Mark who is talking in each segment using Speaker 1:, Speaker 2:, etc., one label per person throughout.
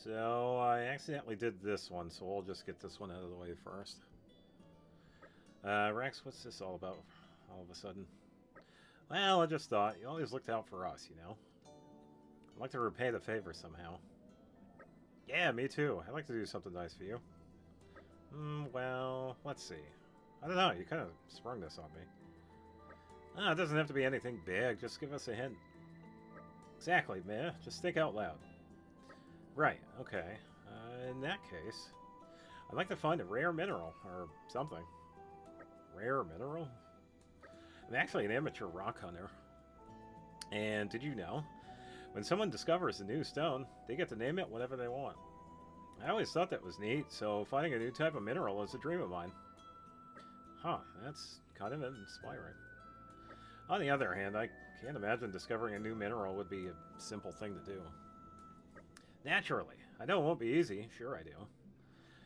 Speaker 1: So I accidentally did this one, so we'll just get this one out of the way first. Rex, what's this all about all of a sudden? Well, I just thought, you always looked out for us, you know? I'd like to repay the favor somehow. Yeah, me too. I'd like to do something nice for you. Well, let's see. I don't know, you kind of sprung this on me. It doesn't have to be anything big, just give us a hint. Exactly, man. Just think out loud. Right, okay. In that case, I'd like to find a rare mineral, or something. Rare mineral? I'm actually an amateur rock hunter. And did you know? When someone discovers a new stone, they get to name it whatever they want. I always thought that was neat, so finding a new type of mineral is a dream of mine. Huh, that's kind of inspiring. On the other hand, I can't imagine discovering a new mineral would be a simple thing to do. Naturally. I know it won't be easy, sure I do.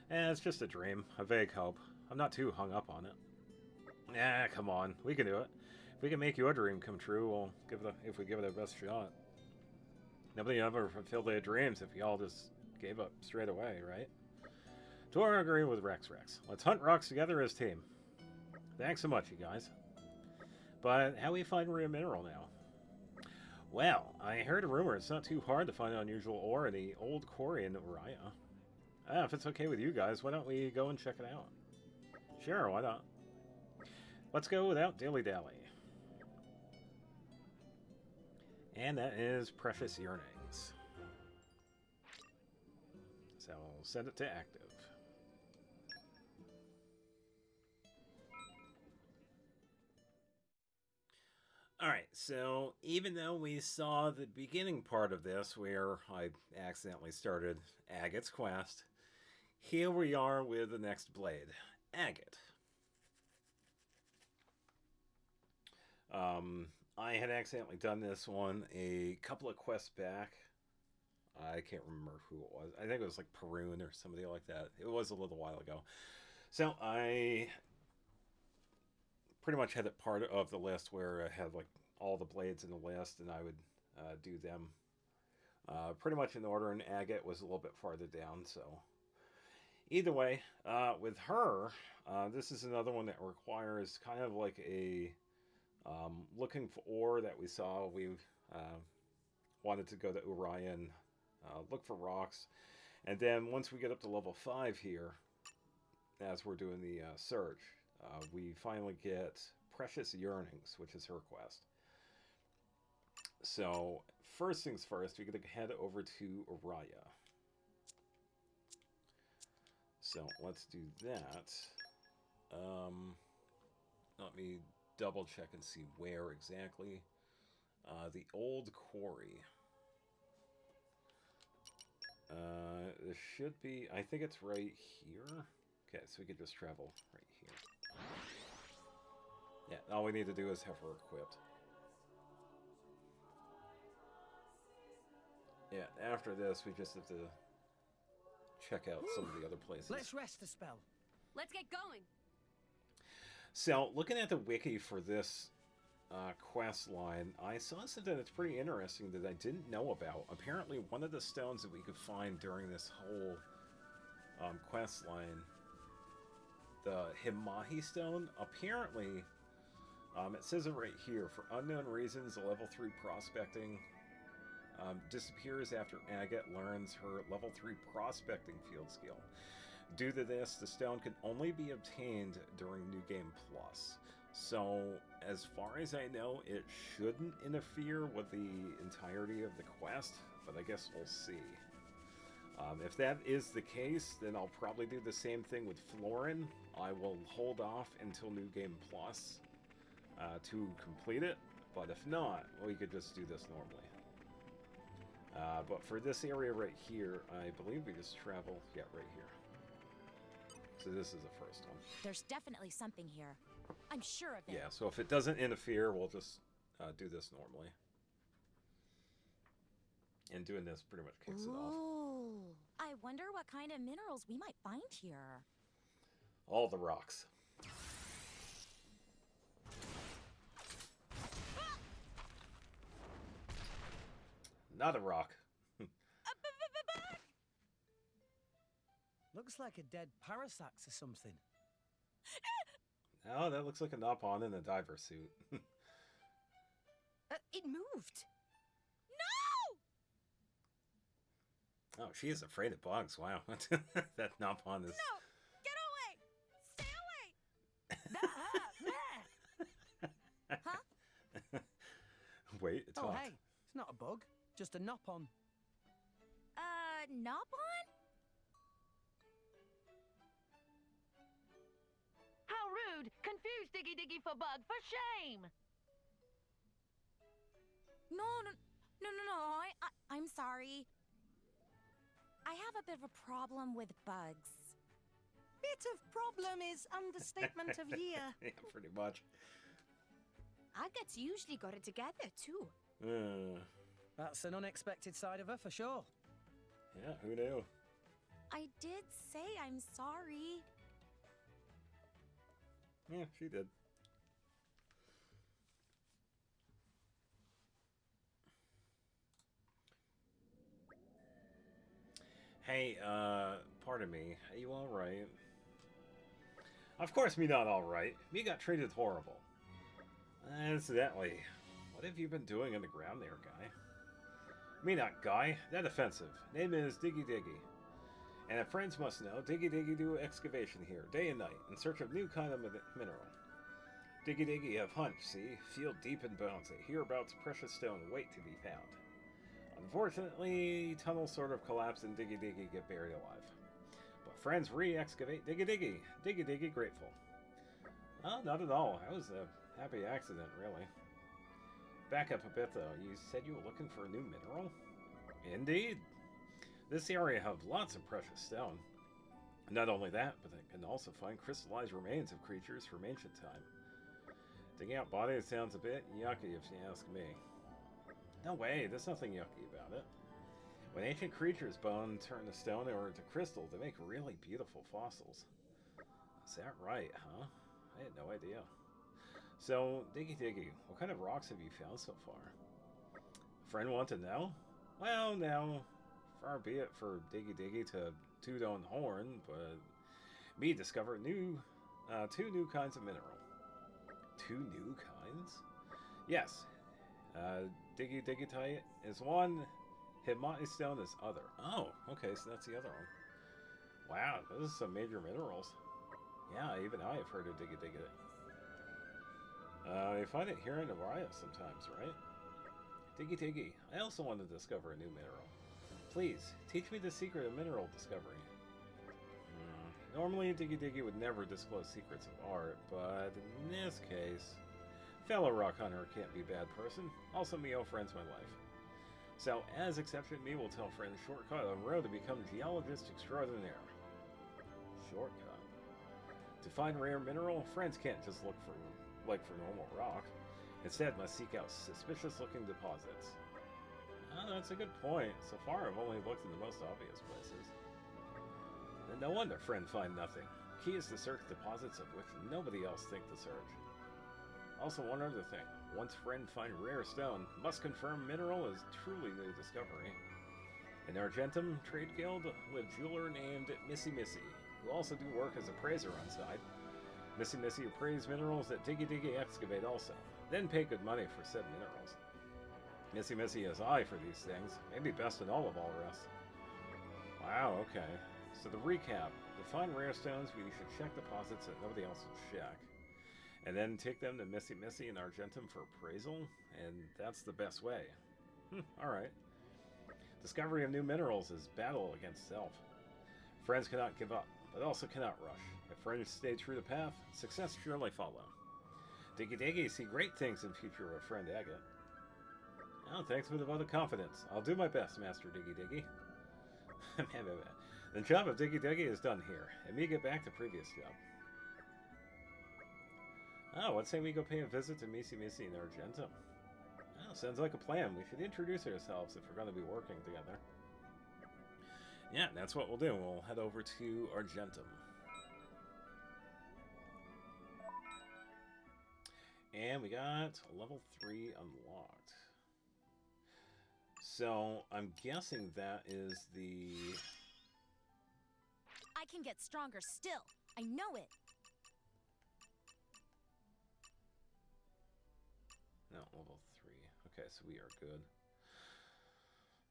Speaker 1: It's just a dream, a vague hope. I'm not too hung up on it. Come on, we can do it. If we can make your dream come true, we'll give it if we give it our best shot. Nobody ever fulfilled their dreams if we all just gave up straight away, right? Tor agree with Rex. Let's hunt rocks together as a team. Thanks so much, you guys. But how do we find rare mineral now? Well, I heard a rumor it's not too hard to find unusual ore in the old quarry in Uriah. If it's okay with you guys, why don't we go and check it out? Sure, why not? Let's go without dilly-dally. And that is Precious Yearnings. So I'll set it to active. Alright, so even though we saw the beginning part of this where I accidentally started Agate's quest, here we are with the next blade, Agate. I had accidentally done this one a couple of quests back. I can't remember who it was. I think it was like Perun or somebody like that. It was a little while ago. So I pretty much had it part of the list where I had like all the blades in the list, and I would do them pretty much in order. And Agate was a little bit farther down. So either way, with her, this is another one that requires kind of like a looking for ore that we saw. We wanted to go to Uriah and look for rocks. And then once we get up to level 5 here, as we're doing the search, we finally get Precious Yearnings, which is her quest. So first things first, we gotta head over to Uriah. So let's do that. Let me double check and see where exactly. The old quarry. There should be, I think it's right here. Okay, so we could just travel right here. Yeah, all we need to do is have her equipped. Yeah, after this, we just have to check out some of the other places.
Speaker 2: Let's rest a spell.
Speaker 3: Let's get going.
Speaker 1: So, looking at the wiki for this quest line, I saw something that's pretty interesting that I didn't know about. Apparently, one of the stones that we could find during this whole quest line, the Himahi stone, apparently, it says it right here, for unknown reasons, the level 3 prospecting disappears after Agate learns her level 3 prospecting field skill. Due to this, the stone can only be obtained during New Game Plus. So, as far as I know, it shouldn't interfere with the entirety of the quest, but I guess we'll see. If that is the case, then I'll probably do the same thing with Florin. I will hold off until New Game Plus to complete it, but if not, we could just do this normally. But for this area right here, I believe we just travel, yeah, right here. So this is the first one.
Speaker 4: There's definitely something here. I'm sure of it.
Speaker 1: Yeah, so if it doesn't interfere, we'll just do this normally. And doing this pretty much kicks it off.
Speaker 4: Ooh, I wonder what kind of minerals we might find here.
Speaker 1: All the rocks. Not a rock.
Speaker 2: Looks like a dead parasax or something.
Speaker 1: Oh, that looks like a Nopon in a diver suit.
Speaker 3: It moved.
Speaker 4: No!
Speaker 1: Oh, she is afraid of bugs. Wow. That Nopon is...
Speaker 4: No! Get away! Stay away! Huh?
Speaker 1: Wait, it's
Speaker 2: Oh,
Speaker 1: hot.
Speaker 2: hey, it's not a bug, just a Nopon.
Speaker 4: Nopon?
Speaker 3: How rude! Confuse Diggy Diggy for bug, for shame!
Speaker 4: No. I'm sorry. I have a bit of a problem with bugs.
Speaker 2: Bit of problem is understatement of year.
Speaker 1: Yeah, pretty much.
Speaker 4: Agate's usually got it together, too.
Speaker 2: That's an unexpected side of her for sure.
Speaker 1: Yeah, who knew?
Speaker 4: I did say I'm sorry.
Speaker 1: Yeah, she did. Hey, pardon me. Are you alright? Of course me not alright. Me got treated horrible. Incidentally, what have you been doing on the ground there, guy? Me not guy. That offensive. Name is Diggy Diggy. And if friends must know, Diggy Diggy do excavation here, day and night, in search of new kind of mineral. Diggy Diggy have hunch, see? Feel deep in bones, hereabouts precious stone wait to be found. Unfortunately, tunnels sort of collapse and Diggy Diggy get buried alive. But friends re-excavate Diggy Diggy. Diggy Diggy grateful. Oh, not at all. That was a happy accident, really. Back up a bit, though. You said you were looking for a new mineral? Indeed. This area have lots of precious stone. Not only that, but they can also find crystallized remains of creatures from ancient time. Digging out bodies sounds a bit yucky if you ask me. No way, there's nothing yucky about it. When ancient creatures' bone turn to stone or into crystal, they make really beautiful fossils. Is that right, huh? I had no idea. So, Diggy Diggy, what kind of rocks have you found so far? A friend want to know? Well, now, far be it for Diggy Diggy to toot on horn, but me discovered two new kinds of mineral. Two new kinds? Yes. Diggy Digitite is one, Himati Stone is other. Oh, okay, so that's the other one. Wow, those are some major minerals. Yeah, even I have heard of Diggy Diggy. You find it here in Araya sometimes, right? Diggy Diggy, I also want to discover a new mineral. Please, teach me the secret of mineral discovery. Normally, Diggy Diggy would never disclose secrets of art, but in this case, fellow rock hunter can't be a bad person. Also, me owe friends my life. So, as exception, me will tell friends shortcut on road to become geologist extraordinaire. Shortcut. To find rare mineral, friends can't just look for normal rock. Instead, must seek out suspicious-looking deposits. Oh, that's a good point. So far, I've only looked in the most obvious places. And no wonder friend find nothing. Key is to search deposits of which nobody else think to search. Also, one other thing. Once friend find rare stone, must confirm mineral is truly new discovery. In Argentum Trade Guild live jeweler named Missy Missy, who also do work as appraiser on side. Missy Missy appraise minerals that Diggy Diggy excavate also, then pay good money for said minerals. Missy Missy has eye for these things, maybe best in all of all rest. Wow, okay. So to recap, to find rare stones, we should check deposits that nobody else would check. And then take them to Missy Missy and Argentum for appraisal, and that's the best way. Alright. Discovery of new minerals is battle against self. Friends cannot give up, but also cannot rush. If friends stay true to path, success surely follow. Diggy Diggy see great things in future with friend Agate. Oh, thanks for the vote of confidence. I'll do my best, Master Diggy Diggy. The job of Diggy Diggy is done here, and me get back to previous job. Oh, let's say we go pay a visit to Missy Missy and Argentum. Oh, sounds like a plan. We should introduce ourselves if we're going to be working together. Yeah, that's what we'll do. We'll head over to Argentum. And we got level 3 unlocked. So, I'm guessing that is the...
Speaker 4: I can get stronger still. I know it.
Speaker 1: No, level 3. Okay, so we are good.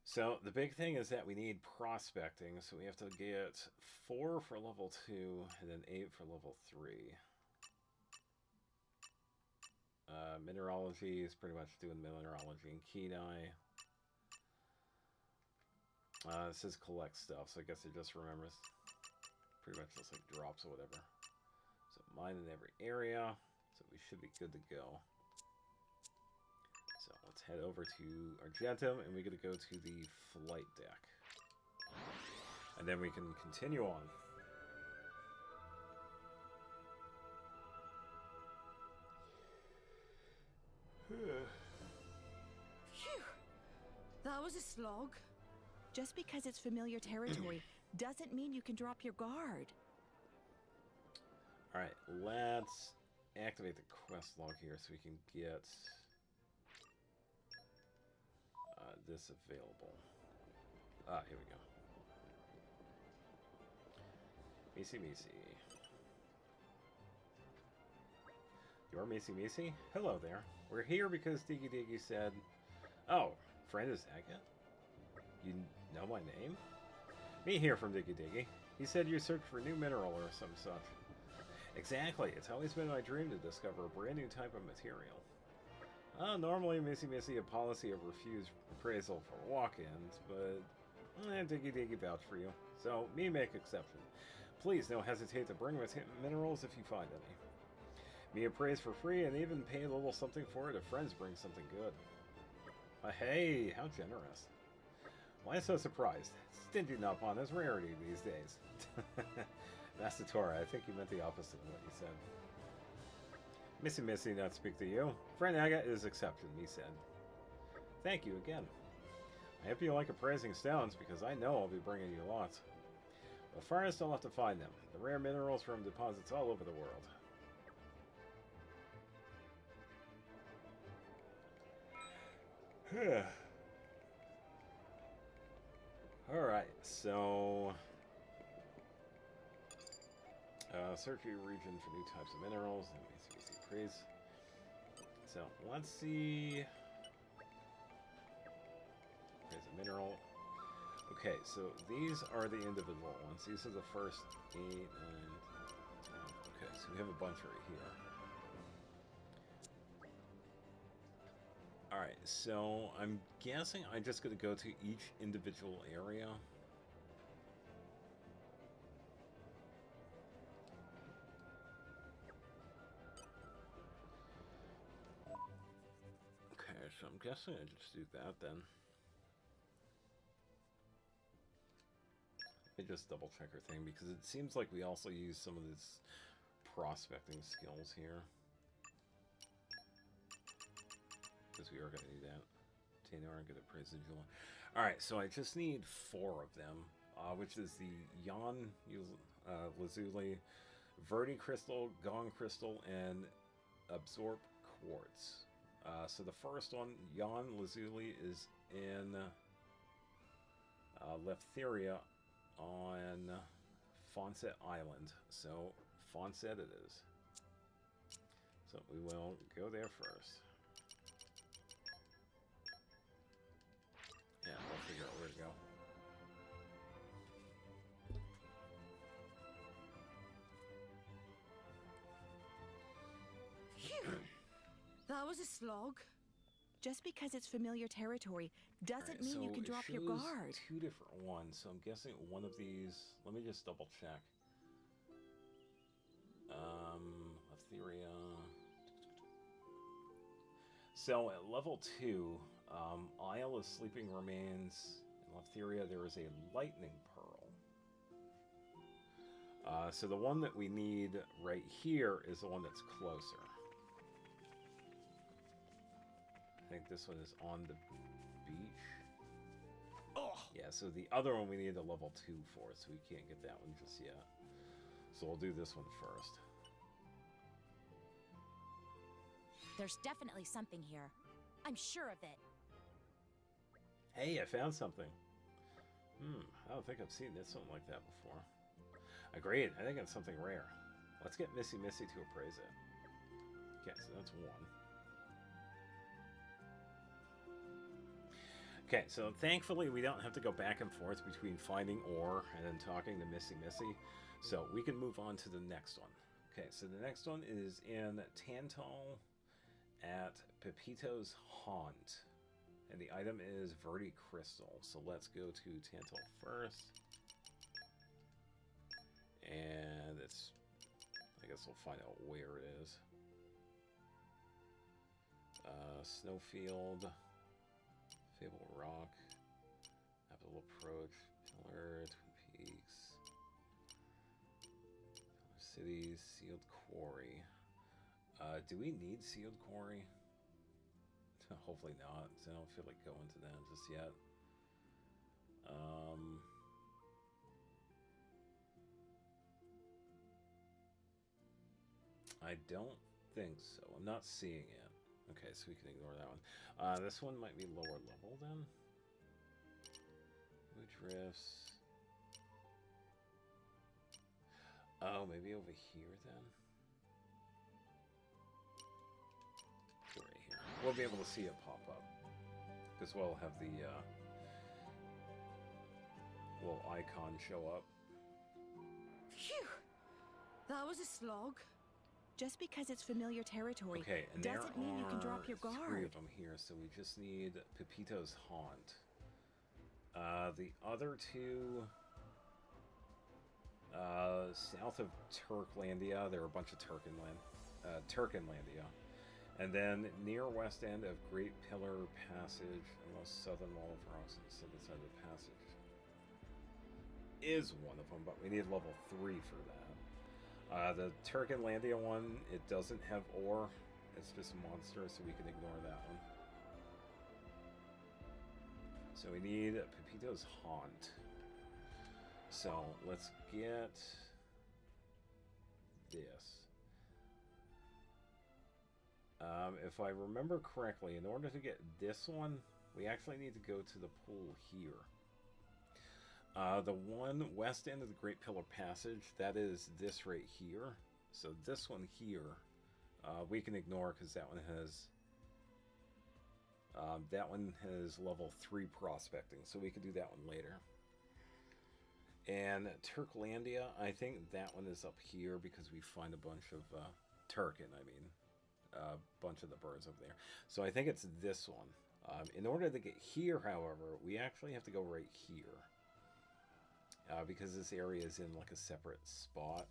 Speaker 1: So the big thing is that we need prospecting, so we have to get 4 for level 2 and then 8 for level 3. Mineralogy is pretty much doing mineralogy and Kenai. It says collect stuff, so I guess it just remembers. Pretty much just like drops or whatever. So mine in every area, so we should be good to go. So let's head over to Argentum, and we're going to go to the flight deck. And then we can continue on.
Speaker 2: Phew. That was a slog. Just because it's familiar territory doesn't mean you can drop your guard.
Speaker 1: Alright, let's activate the quest log here so we can get this available. Ah, here we go. Misi Misi. You're Misi Misi? Hello there. We're here because Diggy Diggy said... Oh, friend is Agate? You know my name? Me here from Diggy Diggy. He said you searched for new mineral or some such. Exactly. It's always been my dream to discover a brand new type of material. Normally Missy Missy a policy of refused appraisal for walk-ins, but Diggy Diggy vouch for you. So, me make exception. Please don't hesitate to bring minerals if you find any. Me appraise for free and even pay a little something for it if friends bring something good. Hey, how generous. Why so surprised? Stinting up on his rarity these days. Master Tora, I think you meant the opposite of what you said. Missy Missy not speak to you. Friend Agate is exception, he said. Thank you again. I hope you like appraising stones because I know I'll be bringing you lots. But first I'll have to find them. The rare minerals from deposits all over the world. Alright, so... search your region for new types of minerals. Praise. So, let's see... There's a mineral. Okay, so these are the individual ones. These are the first 8 and 10. Okay, so we have a bunch right here. Alright, so I'm guessing I'm just going to go to each individual area. Okay, so I'm guessing I just do that then. Let me just double check our thing because it seems like we also use some of these prospecting skills here. Because we are going to do that. Taynor, I'm going to praise the jewel. Alright, so I just need 4 of them, which is the Yon Lazuli, Verde Crystal, Gong Crystal, and Absorb Quartz. So the first one, Yon Lazuli, is in Leftheria on Fonset Island. So, Fonset it is. So we will go there first. Yeah, we'll figure out where to go.
Speaker 2: Phew. That was a slog. Just because it's familiar territory doesn't mean you can drop your guard.
Speaker 1: 2 different ones, so I'm guessing one of these... Let me just double check. Leftheria... So at level 2, Isle of Sleeping Remains. In Leftheria, there is a Lightning Pearl. So the one that we need right here is the one that's closer. I think this one is on the beach. Oh! Yeah, so the other one we need a level 2 for, so we can't get that one just yet. So we'll do this one first.
Speaker 4: There's definitely something here. I'm sure of it.
Speaker 1: Hey, I found something. I don't think I've seen this one like that before. Agreed. I think it's something rare. Let's get Missy Missy to appraise it. Okay, so that's one. Okay, so thankfully we don't have to go back and forth between finding ore and then talking to Missy Missy. So we can move on to the next one. Okay, so the next one is in Tantal at Pepito's Haunt. And the item is Verde Crystal. So let's go to Tantal first. And it's... I guess we'll find out where it is. Snowfield. Fable Rock. Apple Approach. Pillar. Twin Peaks. Pillar Cities. Sealed Quarry. Do we need Sealed Quarry? Hopefully not, because I don't feel like going to that just yet. I don't think so. I'm not seeing it. Okay, so we can ignore that one. This one might be lower level then. Which rifts? Oh, maybe over here then? Right here. We'll be able to see it pop up. Because we'll have the little icon show up.
Speaker 2: Phew! That was a slog. Just because it's familiar territory doesn't mean you can drop your guard.
Speaker 1: There are 3 of them here, so we just need Pepito's Haunt. The other 2... south of Turklandia, there are a bunch of Turkenlandia. And then near west end of Great Pillar Passage, and most southern wall of rocks on the southern side of the passage, is one of them, but we need level 3 for that. The Turkenlandia one, it doesn't have ore. It's just a monster, so we can ignore that one. So we need Pepito's Haunt. So let's get this. If I remember correctly, in order to get this one, we actually need to go to the pool here. The one west end of the Great Pillar Passage, that is this right here. So this one here, we can ignore because that one has level 3 prospecting, so we can do that one later. And Turklandia, I think that one is up here because we find a bunch of a bunch of the birds over there. So I think it's this one. In order to get here, however, we actually have to go right here. Because this area is in like a separate spot.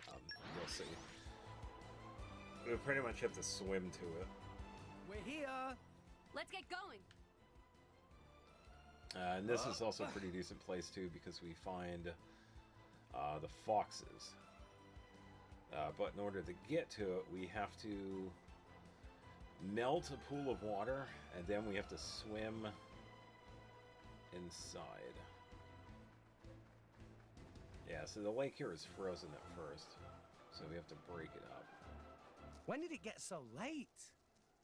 Speaker 1: You'll see. We pretty much have to swim to it.
Speaker 5: We're here!
Speaker 3: Let's get going.
Speaker 1: And this is also a pretty decent place too, because we find the foxes. But in order to get to it, we have to melt a pool of water, and then we have to swim inside. Yeah, so the lake here is frozen at first, so we have to break it up.
Speaker 5: When did it get so late?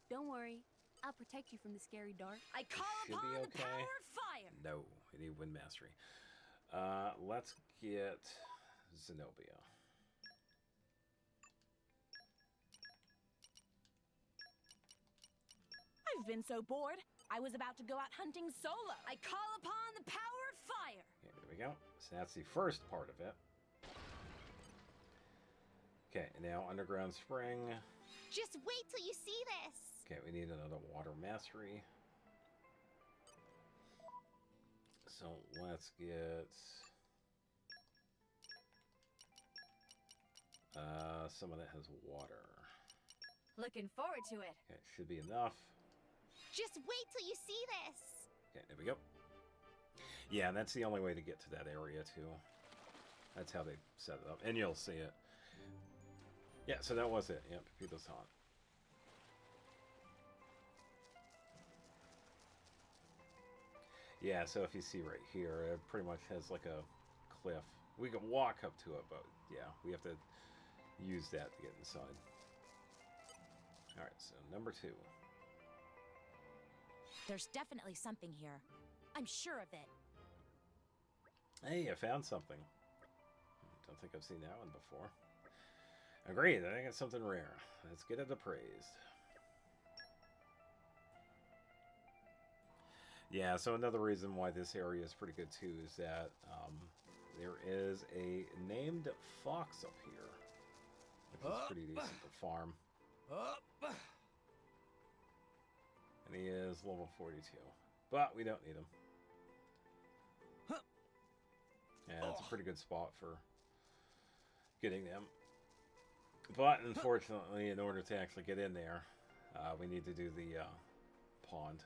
Speaker 3: Don't worry. I'll protect you from the scary dark.
Speaker 4: I call
Speaker 1: Should
Speaker 4: upon
Speaker 1: be
Speaker 4: the
Speaker 1: okay.
Speaker 4: power of fire.
Speaker 1: No, we need wind mastery. Let's get Zenobia.
Speaker 4: I've been so bored. I was about to go out hunting solo. I call upon the power of fire.
Speaker 1: Okay, there we go. So that's the first part of it. Okay, and now Underground Spring.
Speaker 4: Just wait till you see this.
Speaker 1: Okay, we need another water mastery. So let's get someone that has water.
Speaker 4: Looking forward to it.
Speaker 1: Okay, should be enough.
Speaker 4: Just wait till you see this.
Speaker 1: Okay, there we go. Yeah, and that's the only way to get to that area too. That's how they set it up, and you'll see it. Yeah, so that was it. Yep, Pepito's Haunt. Yeah, so if you see right here, it pretty much has like a cliff. We can walk up to it, but yeah, we have to use that to get inside. Alright, so number 2.
Speaker 4: There's definitely something here. I'm sure of it.
Speaker 1: Hey, I found something. Don't think I've seen that one before. Agreed, I think it's something rare. Let's get it appraised. Yeah, so another reason why this area is pretty good too is that there is a named fox up here, which is pretty decent to farm. And he is level 42. But we don't need him. Yeah, that's a pretty good spot for getting them. But unfortunately, in order to actually get in there, we need to do the pond.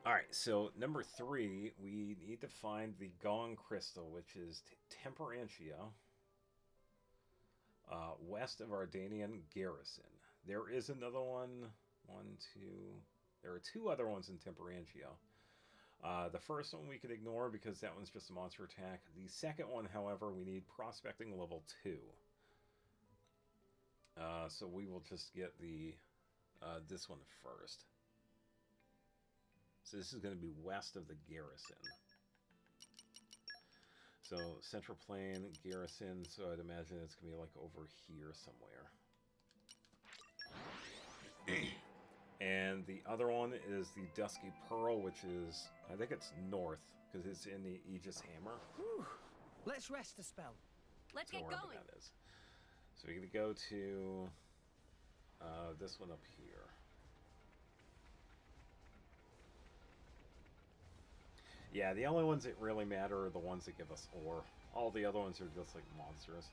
Speaker 1: Alright, so number 3, we need to find the Gong Crystal, which is Temperantia, west of Ardanian Garrison. There is another one. There are 2 other ones in Temperantia. The first one we could ignore because that one's just a monster attack. The second one, however, we need prospecting level 2. So we will just get the this one first. So this is going to be west of the garrison. So Central Plain, Garrison, so I'd imagine it's going to be like over here somewhere. And the other one is the Dusky Pearl, which is, I think it's north, because it's in the Aegis Hammer.
Speaker 5: Whew. Let's rest a spell.
Speaker 3: Let's
Speaker 1: Don't
Speaker 3: get
Speaker 1: worry
Speaker 3: going.
Speaker 1: what that is. So we're going to go to this one up here. Yeah, the only ones that really matter are the ones that give us ore. All the other ones are just like monsters.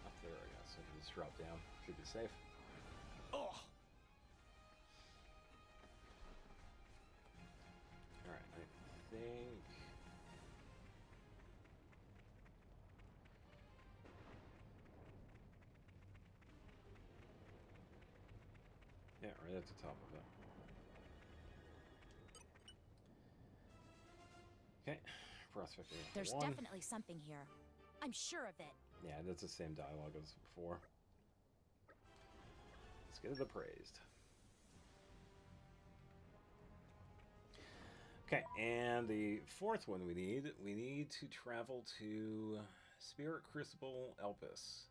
Speaker 1: Up there, I guess. I can just drop down. Should be safe.
Speaker 5: Oh.
Speaker 1: Alright, I think... Yeah, right at the top of it. Okay, prospecting.
Speaker 4: There's
Speaker 1: 1.
Speaker 4: definitely something here. I'm sure of it.
Speaker 1: Yeah, that's the same dialogue as before. Let's get it appraised. Okay, and the 4th one we need to travel to Spirit Crucible Elpis,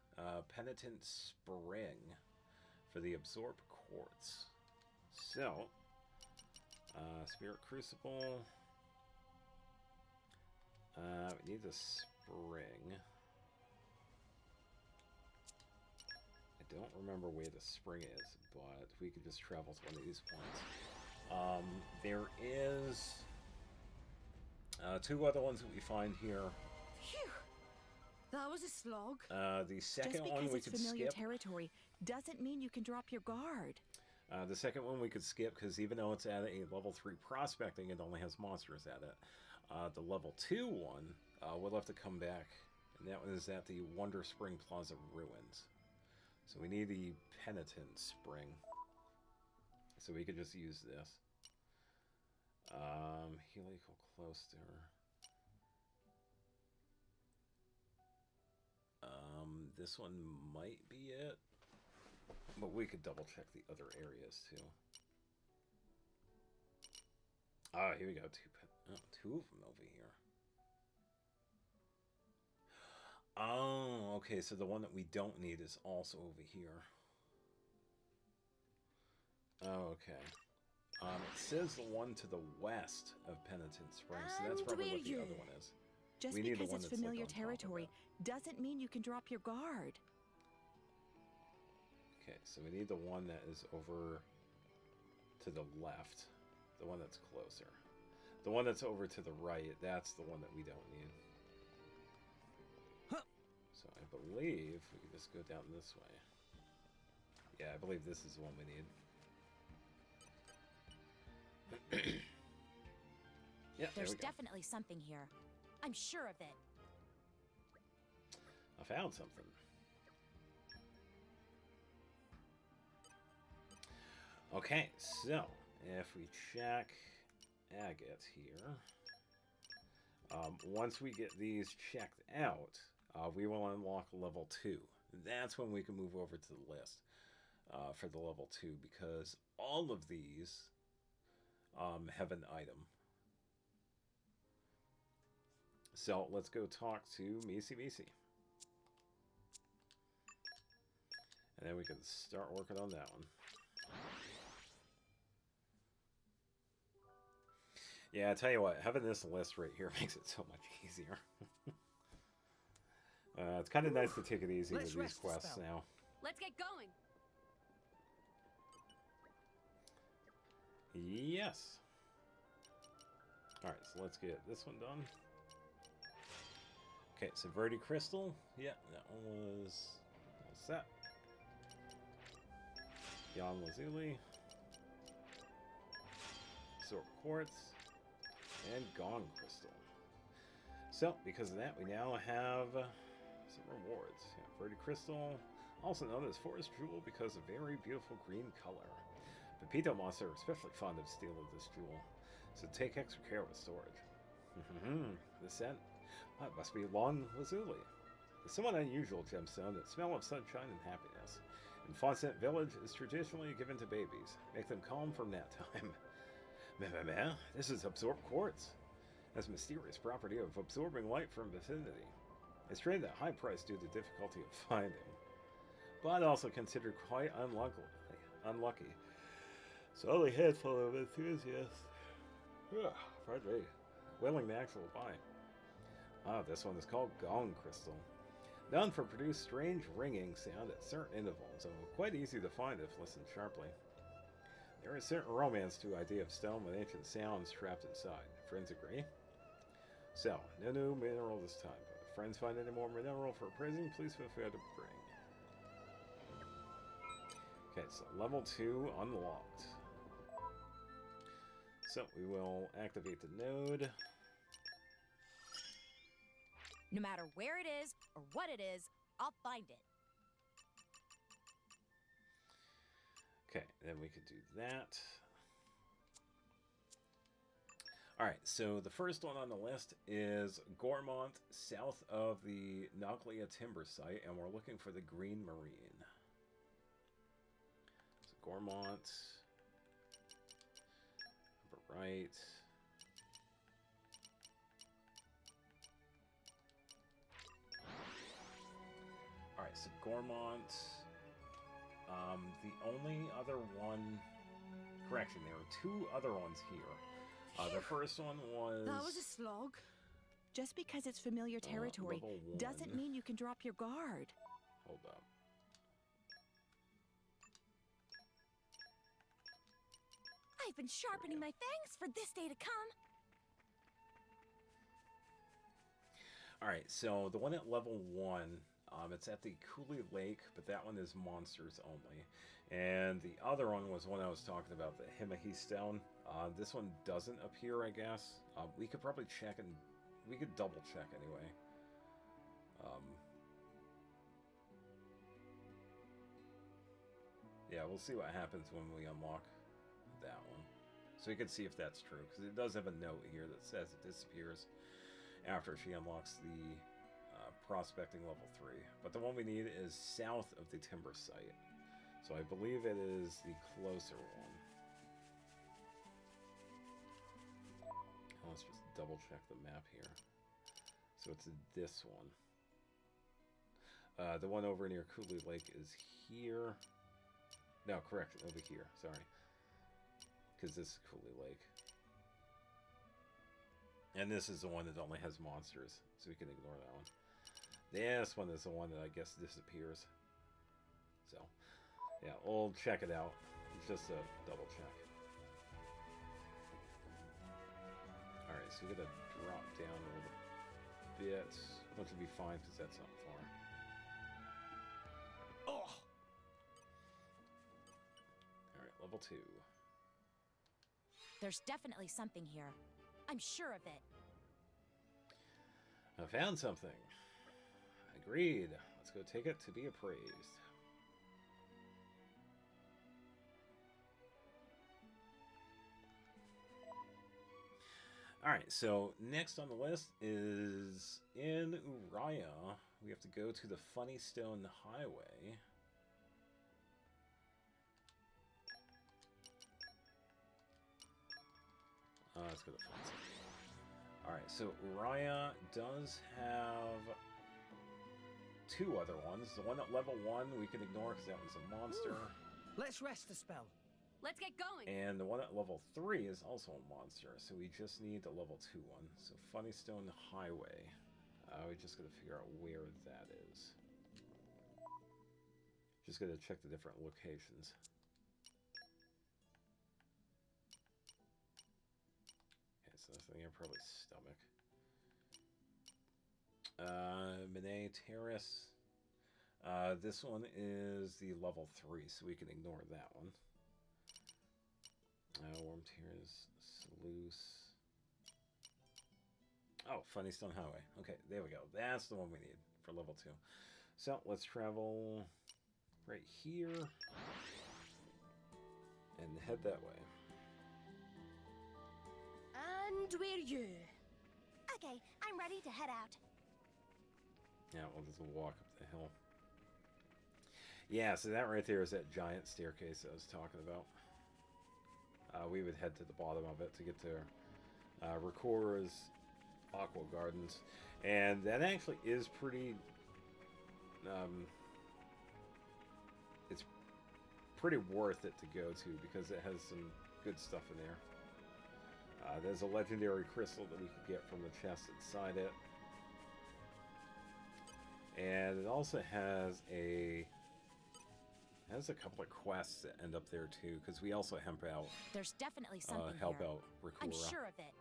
Speaker 1: Penitent Spring, for the Absorb Quartz. So, Spirit Crucible, we need the spring. I don't remember where the spring is, but we could just travel to one of these points. There is 2 other ones that we find here.
Speaker 2: Phew! That was a slog.
Speaker 1: The second
Speaker 2: Just
Speaker 1: one
Speaker 2: because
Speaker 1: we
Speaker 2: it's
Speaker 1: could
Speaker 2: familiar
Speaker 1: skip.
Speaker 2: territory doesn't mean you can drop your guard.
Speaker 1: The second one we could skip because even though it's at a level 3 prospecting, it only has monsters at it. The level 2 one, we'll have to come back, and that one is at the Wonder Spring Plaza Ruins. So we need the Penitent Spring. So we could just use this. Helical Cluster. This one might be it. But we could double check the other areas too. Ah, here we go. 2 of them over here. Oh, okay. So the one that we don't need is also over here. Oh, okay. It says the one to the west of Penitent Springs, so that's probably what the other one is.
Speaker 2: Just
Speaker 1: We need the
Speaker 2: because
Speaker 1: one
Speaker 2: it's
Speaker 1: that's, like,
Speaker 2: familiar
Speaker 1: on top of
Speaker 2: territory doesn't mean you can drop your guard.
Speaker 1: Okay, so we need the one that is over to the left. The one that's closer. The one that's over to the right, that's the one that we don't need. So I believe we can just go down this way. Yeah, I believe this is the one we need. Yeah,
Speaker 4: There's
Speaker 1: there we go.
Speaker 4: definitely something here. I'm sure of it.
Speaker 1: I found something. Okay, so if we check Agate here, once we get these checked out, we will unlock level 2. That's when we can move over to the list. for the level 2 because all of these have an item. So let's go talk to Misi Misi. And then we can start working on that one. Yeah, I tell you what, having this list right here makes it so much easier. It's kind of nice to take it easy with these quests now.
Speaker 3: Let's get going.
Speaker 1: Yes. Alright, so let's get this one done. Okay, so Verde Crystal. Yeah, that one was all set. Yon Lazuli. Absorb Quartz. And Gong Crystal. So, because of that, we now have some rewards. Yeah, Verde Crystal, also known as Forest Jewel because of very beautiful green color. Pepito monsters are especially fond of stealing this jewel, so take extra care with storage. The scent? Oh, it must be Long Lazuli. It's somewhat unusual gemstone that smell of sunshine and happiness. In Fawcett Village is traditionally given to babies. Make them calm from that time. Meh, this is Absorb Quartz. It has a mysterious property of absorbing light from vicinity. It's traded at high price due to difficulty of finding, but also considered quite unlucky. So only a handful of enthusiasts, pardon me, willing to actually buy. Ah, this one is called Gong Crystal. Known for produce strange ringing sound at certain intervals, and quite easy to find if listened sharply. There is certain romance to the idea of stone with ancient sounds trapped inside. Friends agree? So, no new mineral this time, but if friends find any more mineral for appraising, please feel free to bring. Okay, so level 2 unlocked. So, we will activate the node.
Speaker 4: No matter where it is or what it is, I'll find it.
Speaker 1: Okay, then we could do that. Alright, so the first one on the list is Gormont, south of the Noglia Timber Site, and we're looking for the Green Marine. So Gormont, upper right. Alright, so Gormont. The only other one... Correction, there are two other ones here. The first one was...
Speaker 2: That was a slog. Just because it's familiar territory
Speaker 1: level 1.
Speaker 2: doesn't mean you can drop your guard.
Speaker 1: Hold up.
Speaker 4: I've been sharpening my fangs for this day to come.
Speaker 1: Alright, so the one at level 1, it's at the Cooley Lake, but that one is monsters only. And the other one was one I was talking about, the Himahi Stone. This one doesn't appear, I guess. We could probably check and... We could double check anyway. Yeah, we'll see what happens when we unlock that one. So we can see if that's true, because it does have a note here that says it disappears after she unlocks the prospecting level 3. But the one we need is south of the timber site. So I believe it is the closer one. Let's just double check the map here. So it's this one. The one over near Cooley Lake is here. No, correct, over here, sorry. Because this is Cooley Lake. And this is the one that only has monsters, so we can ignore that one. This one is the one that I guess disappears. So, yeah, we'll check it out. It's just a double check. Alright, so we gotta drop down a little bit. Which would be fine because that's not far.
Speaker 5: Oh!
Speaker 1: Alright, level 2.
Speaker 4: There's definitely something here. I'm sure of it.
Speaker 1: I found something. Agreed. Let's go take it to be appraised. Alright, so next on the list is in Uriah. We have to go to the Funny Stone Highway. Let's go to Fence. Alright, so Raya does have 2 other ones. The one at level 1 we can ignore because that one's a monster.
Speaker 5: Let's rest the spell.
Speaker 3: Let's get going.
Speaker 1: And the one at level 3 is also a monster, so we just need the level 2 one. So Funny Stone Highway. We just gotta figure out where that is. Just gotta check the different locations. Okay, so nothing here, probably stomach. Monet Terrace. This one is the level 3, so we can ignore that one. Worm Tears, Sluice. Oh, Funny Stone Highway. Okay, there we go. That's the one we need for level 2. So, let's travel right here and head that way.
Speaker 2: And we're you.
Speaker 4: Okay, I'm ready to head out.
Speaker 1: Yeah, we'll just walk up the hill. Yeah, so that right there is that giant staircase I was talking about. We would head to the bottom of it to get to Rikora's Aqua Gardens. And that actually is pretty... it's pretty worth it to go to because it has some good stuff in there. There's a legendary crystal that we could get from the chest inside it. And it also has a couple of quests that end up there too, because we also help out.
Speaker 4: There's definitely something
Speaker 1: help
Speaker 4: here.
Speaker 1: out Rikora.
Speaker 4: I'm sure of it.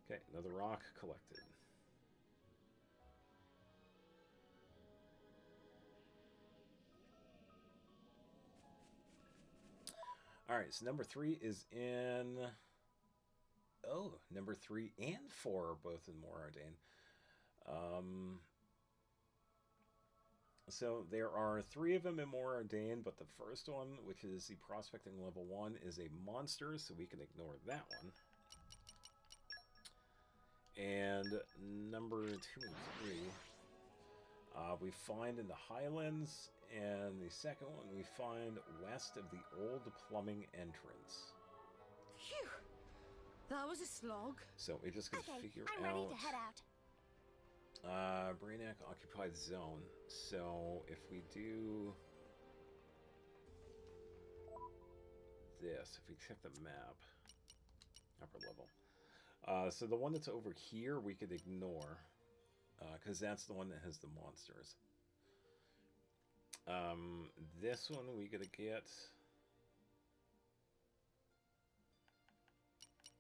Speaker 1: Okay, another rock collected. All right, so number 3 is in. Oh, number 3 and 4 are both in Moradane. So there are 3 of them in Moradane, but the first one, which is the prospecting level 1, is a monster, so we can ignore that one. And number 2 and 3, we find in the Highlands, and the second one we find west of the old plumbing entrance.
Speaker 2: Phew. That was a slog.
Speaker 1: So we just gotta
Speaker 4: Okay,
Speaker 1: figure
Speaker 4: I'm
Speaker 1: out.
Speaker 4: ready to head out.
Speaker 1: Brainiac occupied zone. So if we do this, if we check the map, upper level. So the one that's over here we could ignore, because that's the one that has the monsters. This one we gotta get,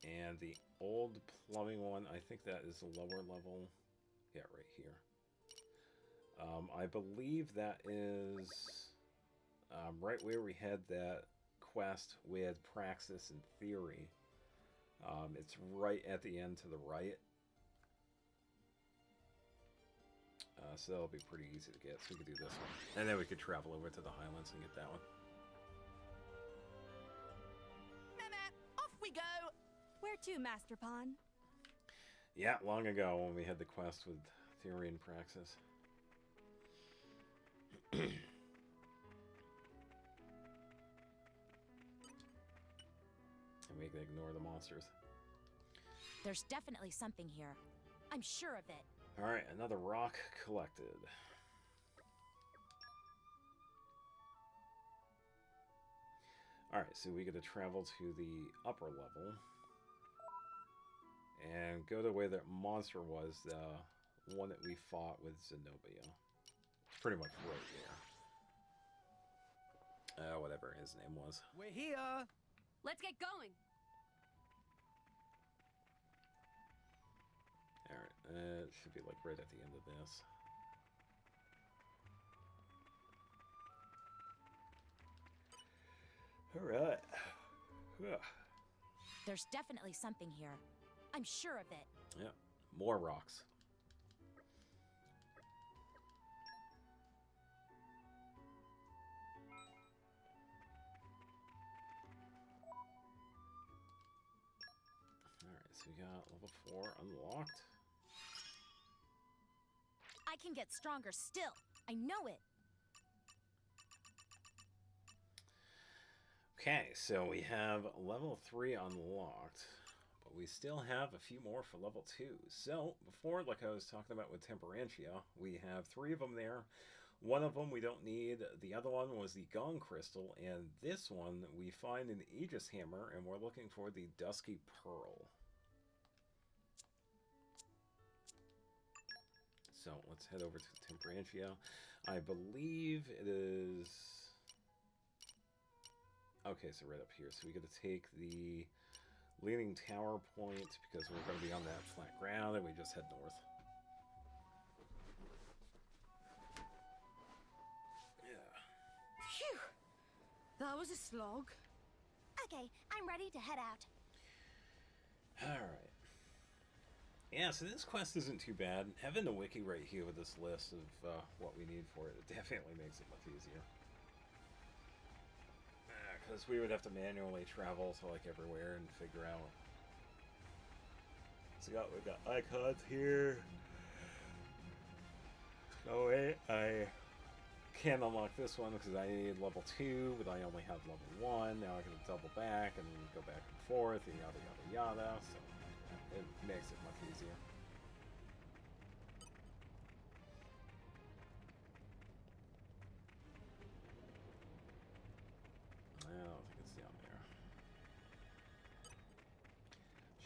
Speaker 1: and the old plumbing one, I think that is the lower level. Yeah, right here. I believe that is right where we had that quest with Praxis and Theory. It's right at the end to the right. So that'll be pretty easy to get. So we could do this one. And then we could travel over to the Highlands and get that one.
Speaker 2: Off we go.
Speaker 4: Where to, Master Pawn?
Speaker 1: Yeah, long ago when we had the quest with Theory and Praxis. And we can ignore the monsters.
Speaker 4: There's definitely something here. I'm sure of it.
Speaker 1: Alright, another rock collected. Alright, so we get to travel to the upper level. And go the way that monster was, the one that we fought with Zenobia. It's pretty much right there. Whatever his name was.
Speaker 5: We're here.
Speaker 3: Let's get going.
Speaker 1: Alright, it should be like right at the end of this. Alright.
Speaker 4: There's definitely something here. I'm sure of it.
Speaker 1: Yeah, more rocks. Alright, so we got level 4 unlocked.
Speaker 4: I can get stronger still. I know it.
Speaker 1: Okay, so we have level 3 unlocked, but we still have a few more for level 2. So, before, like I was talking about with Temperantia, we have 3 of them there. One of them we don't need, the other one was the Gong Crystal, and this one we find an Aegis Hammer, and we're looking for the Dusky Pearl. So, let's head over to Temperantia. I believe it is... Okay, so right up here. So we got to take the Leaning Tower point because we're going to be on that flat ground, and we just head north. Yeah.
Speaker 2: Phew! That was a slog.
Speaker 4: Okay, I'm ready to head out.
Speaker 1: Alright. Yeah, so this quest isn't too bad. Having the wiki right here with this list of what we need for it, it definitely makes it much easier. Because we would have to manually travel to like everywhere and figure out. So we've got icons here. Oh wait, I can't unlock this one because I need level 2, but I only have level 1. Now I can double back and go back and forth and yada yada yada. So it makes it much easier. I don't think it's down there.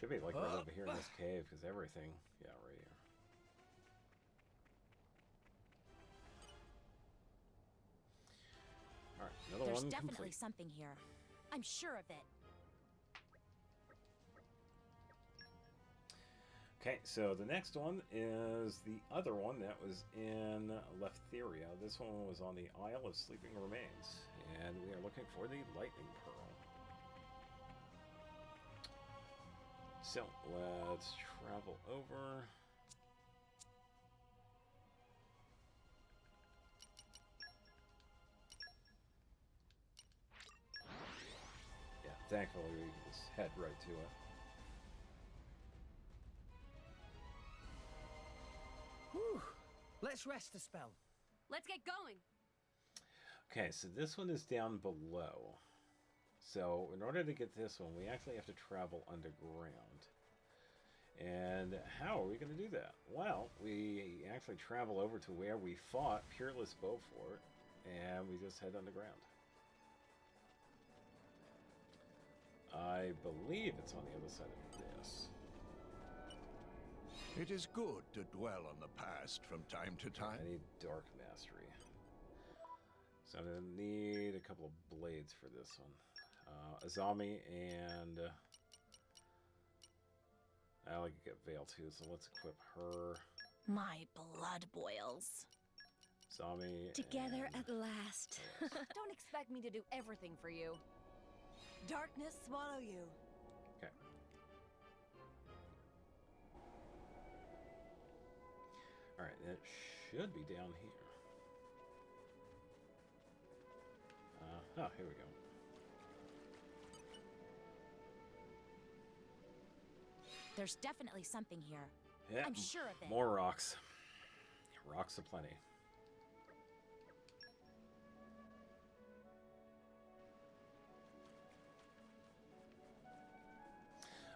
Speaker 1: Should be like right over here in this cave because everything, yeah, right here. All right, another
Speaker 4: There's
Speaker 1: one
Speaker 4: definitely
Speaker 1: complete.
Speaker 4: something here. I'm sure of it.
Speaker 1: Okay, so the next one is the other one that was in Leftheria. This one was on the Isle of Sleeping Remains, and we are looking for the Lightning Pearl. So, let's travel over. Yeah, thankfully we can just head right to it.
Speaker 5: Whew. Let's rest a spell.
Speaker 3: Let's get going.
Speaker 1: Okay, so this one is down below. So, in order to get this one, we actually have to travel underground. And how are we going to do that? Well, we actually travel over to where we fought Peerless Beaufort, and we just head underground. I believe it's on the other side of this.
Speaker 6: It is good to dwell on the past from time to time.
Speaker 1: I need Dark Mastery. So I'm going to need a couple of blades for this one. Azami and... I like to get Veil too, so let's equip her.
Speaker 4: My blood boils.
Speaker 1: Azami
Speaker 2: Together
Speaker 1: and...
Speaker 2: at last.
Speaker 3: Don't expect me to do everything for you.
Speaker 2: Darkness swallow you.
Speaker 1: Okay. Alright, it should be down here. Oh, here we go.
Speaker 4: There's definitely something here.
Speaker 1: Yeah,
Speaker 4: I'm sure of it.
Speaker 1: more rocks. Rocks aplenty.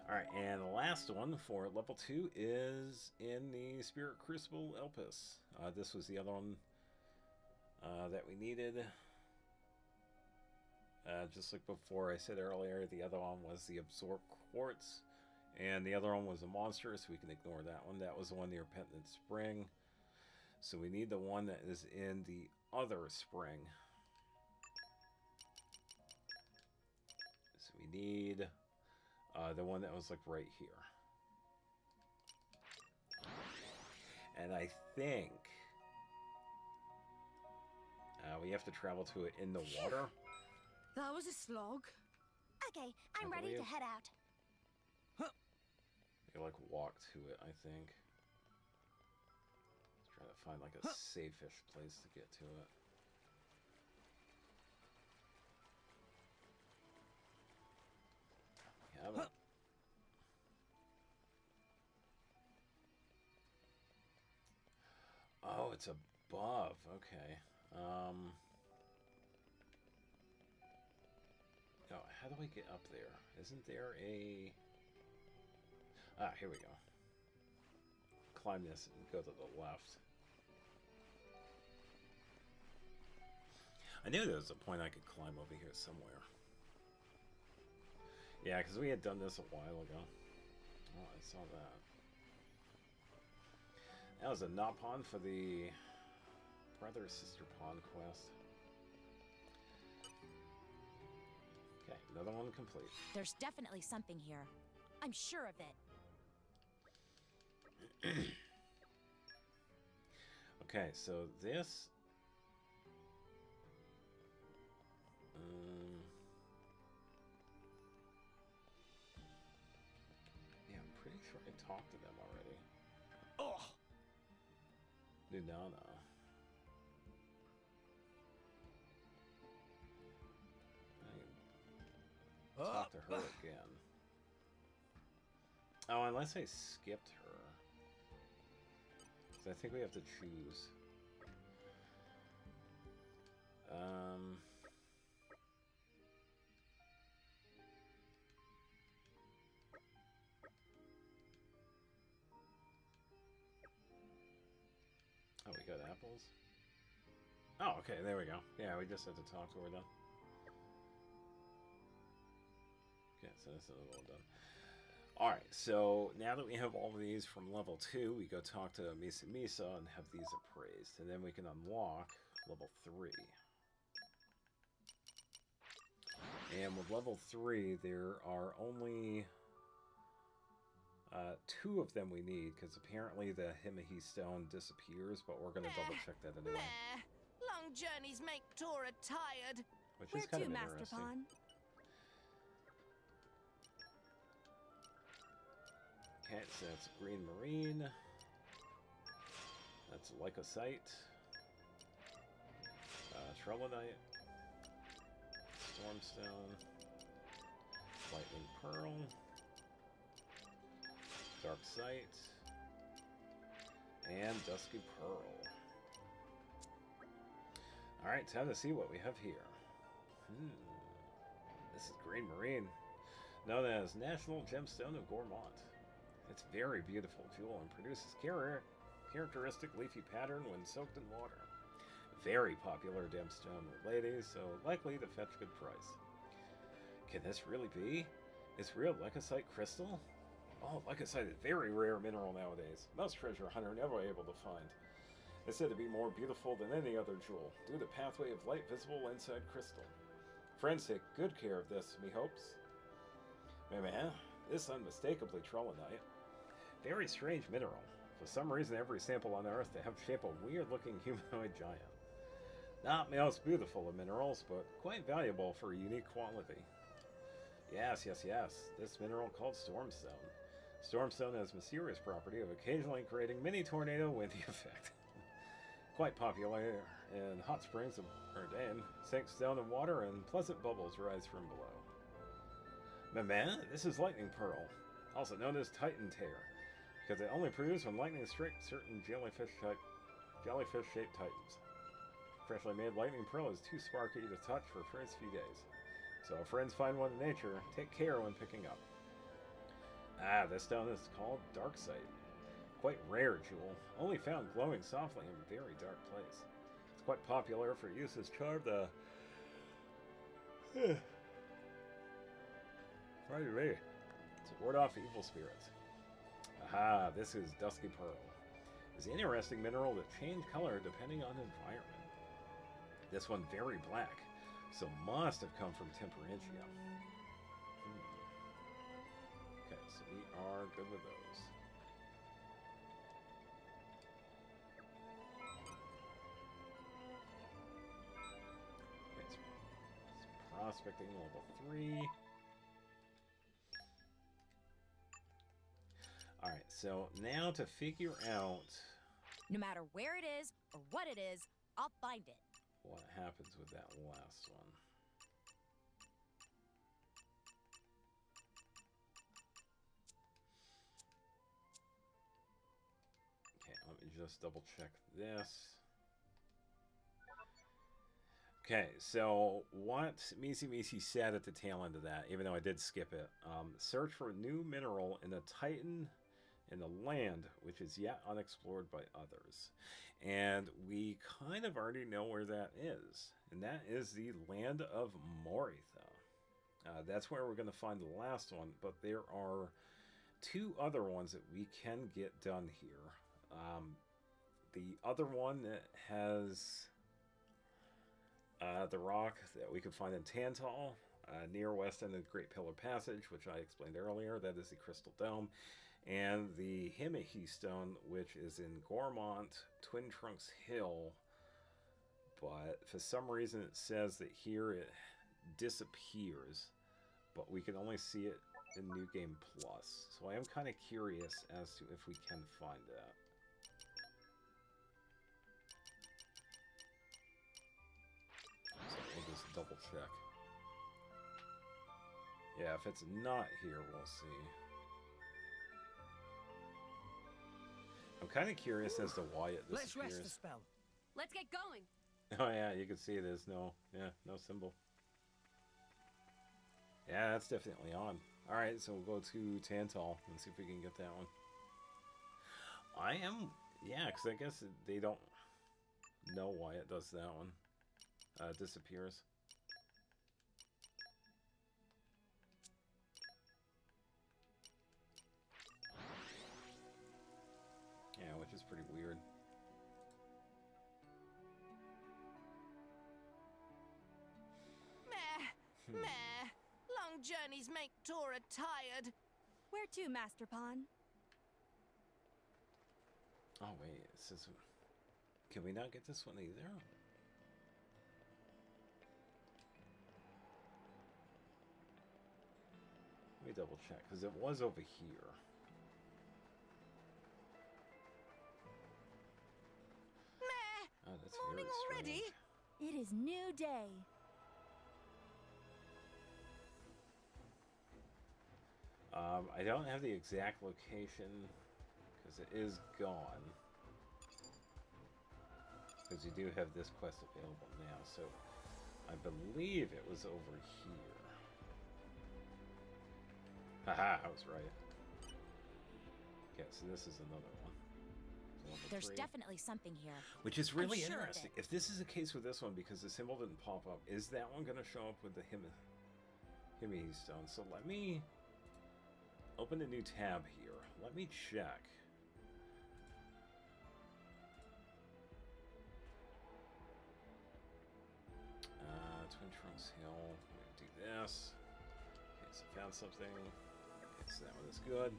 Speaker 1: Alright, and the last one for level 2 is in the Spirit Crucible Elpis. This was the other one that we needed. Just like before I said earlier, the other one was the Absorb Quartz. And the other one was a monster, so we can ignore that one. That was the one near Penitent Spring. So we need the one that is in the other spring. So we need the one that was like right here. And I think we have to travel to it in the water.
Speaker 2: That was a slog.
Speaker 4: Okay, I'm ready to head out.
Speaker 1: You like walk to it, I think. Let's try to find like a safe-ish place to get to it. Yeah, oh, it's above. Okay. Oh, how do we get up there? Isn't there a... Ah, here we go. Climb this and go to the left. I knew there was a point I could climb over here somewhere. Yeah, because we had done this a while ago. Oh, I saw that. That was a not pawn for the brother-sister pawn quest. Okay, another one complete.
Speaker 4: There's definitely something here. I'm sure of it.
Speaker 1: Okay, so this... yeah, I'm pretty sure I talked to them already.
Speaker 5: Oh!
Speaker 1: Nunana. I can talk to her again. Oh, unless I skipped her. So I think we have to choose. Oh, we got apples? Oh, okay, there we go. Yeah, we just had to talk to her then. Okay, so this is a little done. Alright, so now that we have all of these from level 2, we go talk to Misa Misa and have these appraised. And then we can unlock level 3. And with level 3, there are only 2 of them we need, because apparently the Himihi stone disappears, but we're going to double check that anyway.
Speaker 7: Long journeys make Tora tired.
Speaker 1: Which
Speaker 2: Where
Speaker 1: is kind
Speaker 2: to,
Speaker 1: of
Speaker 2: Master
Speaker 1: interesting.
Speaker 2: Pawn?
Speaker 1: Okay, so that's Green Marine. That's Lycocyte. Trelonite. Stormstone. Lightning Pearl. Dark Sight. And Dusky Pearl. Alright, time to see what we have here. This is Green Marine, known as National Gemstone of Gormont. It's a very beautiful jewel and produces characteristic leafy pattern when soaked in water. Very popular gemstone with ladies, so likely to fetch good price. Can this really be? Is real Lycocyte crystal? Oh, Lycocyte is a very rare mineral nowadays. Most treasure hunter never able to find. It's said to be more beautiful than any other jewel, due to the pathway of light visible inside crystal. Friends take good care of this, me hopes. Man, this unmistakably Trelonite. Very strange mineral. For some reason, every sample on Earth they have the shape of a weird-looking humanoid giant. Not the most beautiful of minerals, but quite valuable for a unique quality. Yes. This mineral called Stormstone. Stormstone has mysterious property of occasionally creating mini tornado windy effect. Quite popular in hot springs of Erdane, sinks down in water and pleasant bubbles rise from below. Man, this is Lightning Pearl, also known as Titan Tear, because it only proves when lightning strikes certain jellyfish-shaped titans. Freshly made Lightning Pearl is too sparky to touch for first few days, so if friends find one in nature, take care when picking up. This stone is called Dark Sight. Quite rare jewel, only found glowing softly in a very dark place. It's quite popular for use as charm to... Pardon me. To ward off evil spirits. Aha, this is Dusky Pearl. It's an interesting mineral that change color depending on environment. This one very black, so must have come from Temperantia. Okay, so we are good with those. Okay, so prospecting level 3. Alright, so now to figure out
Speaker 4: No matter where it is or what it is, I'll find it.
Speaker 1: what happens with that last one. Okay, let me just double check this. Okay, so what Misi said at the tail end of that, even though I did skip it, search for a new mineral in the Titan in the land which is yet unexplored by others. And we kind of already know where that is, and that is the land of Moritha. That's where we're going to find the last one, but there are two other ones that we can get done here. The other one that has the rock that we can find in Tantal, near west end of the Great Pillar Passage, which I explained earlier, that is the Crystal Dome, and the Himihi Stone, which is in Gormont, Twin Trunks Hill, but for some reason it says that here it disappears, but we can only see it in New Game Plus. So I am kind of curious as to if we can find that. So we'll just double check. Yeah, if it's not here, we'll see. I'm kind of curious as to why it disappears.
Speaker 5: Let's rest the spell.
Speaker 3: Let's get going.
Speaker 1: Oh yeah, you can see there's no symbol. Yeah, that's definitely on. Alright, so we'll go to Tantal and see if we can get that one. Yeah, because I guess they don't know why it does that one. Disappears. Yeah, which is pretty weird.
Speaker 7: Meh. Meh. Long journeys make Tora tired.
Speaker 4: Where to, Master Pawn?
Speaker 1: Oh wait, it says... Can we not get this one either? Let me double check, because it was over here.
Speaker 7: Meh.
Speaker 1: Oh, that's
Speaker 7: Morning
Speaker 1: very
Speaker 7: already?
Speaker 1: strange.
Speaker 4: It is new day.
Speaker 1: I don't have the exact location, because it is gone. Because you do have this quest available now, so I believe it was over here. Haha, I was right. Okay, so this is another one. So level
Speaker 4: There's
Speaker 1: 3.
Speaker 4: definitely something here.
Speaker 1: Which is really
Speaker 4: sure of
Speaker 1: interesting.
Speaker 4: it.
Speaker 1: If this is the case with this one, because the symbol didn't pop up, is that one going to show up with the Himihi Stone? So let me open a new tab here. Let me check. Twin Trunks Hill. I'm going to do this. Okay, so found something. Okay, so that one is good.